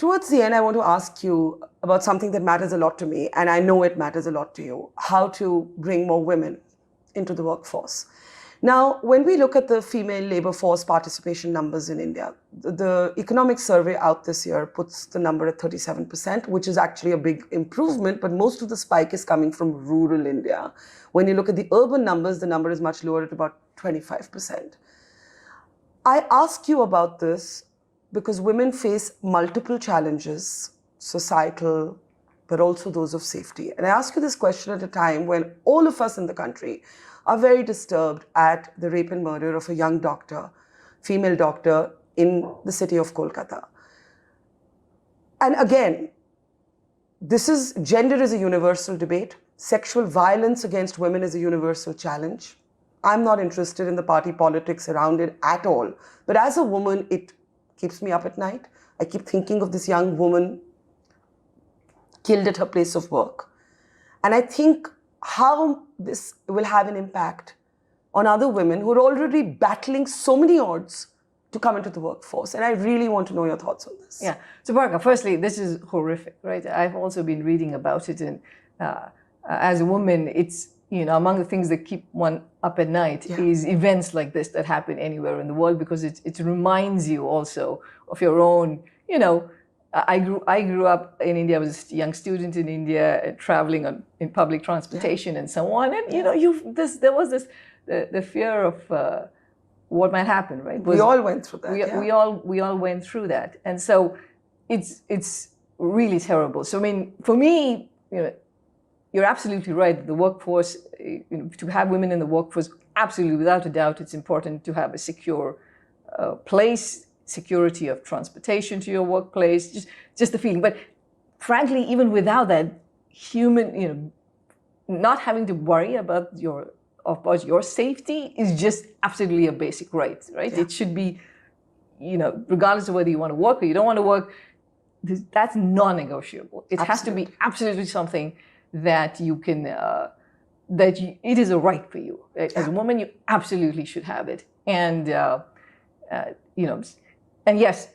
towards the end, I want to ask you about something that matters a lot to me, and I know it matters a lot to you, how to bring more women into the workforce. Now, when we look at the female labor force participation numbers in India, the economic survey out this year puts the number at 37%, which is actually a big improvement, but most of the spike is coming from rural India. When you look at the urban numbers, the number is much lower at about 25%. I ask you about this because women face multiple challenges, societal, but also those of safety. And I ask you this question at a time when all of us in the country are very disturbed at the rape and murder of a young doctor, female doctor in the city of Kolkata. And again, gender is a universal debate. Sexual violence against women is a universal challenge. I'm not interested in the party politics around it at all. But as a woman, it keeps me up at night. I keep thinking of this young woman killed at her place of work. And I think how this will have an impact on other women who are already battling so many odds to come into the workforce. And I really want to know your thoughts on this. Yeah. So Barkha, firstly, this is horrific, right? I've also been reading about it. And as a woman, it's, among the things that keep one up at night is events like this that happen anywhere in the world, because it reminds you also of your own, I grew up in India. I was a young student in India, traveling in public transportation and so on. And there was the fear of what might happen, right? We all went through that. We all went through that, and so it's really terrible. So I mean, for me, you're absolutely right. The workforce, to have women in the workforce, absolutely, without a doubt, it's important to have a secure place. Security of transportation to your workplace, just the feeling. But frankly, even without that, not having to worry about your safety is just absolutely a basic right? Yeah. It should be, regardless of whether you want to work or you don't want to work, that's non-negotiable. It has to be absolutely something that you can, it is a right for you. As a woman, you absolutely should have it. And, and yes,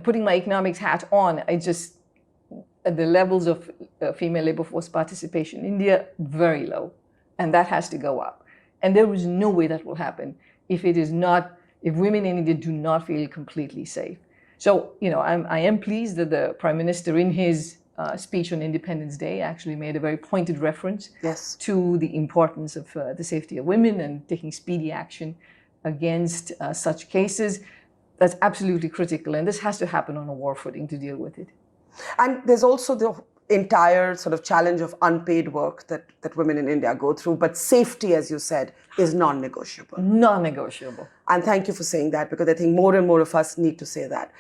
putting my economics hat on, the levels of female labor force participation in India, very low. And that has to go up. And there is no way that will happen if women in India do not feel completely safe. So, I am pleased that the Prime Minister in his speech on Independence Day actually made a very pointed reference to the importance of the safety of women and taking speedy action against such cases. That's absolutely critical, and this has to happen on a war footing to deal with it. And there's also the entire sort of challenge of unpaid work that women in India go through, but safety, as you said, is non-negotiable. Non-negotiable. And thank you for saying that, because I think more and more of us need to say that.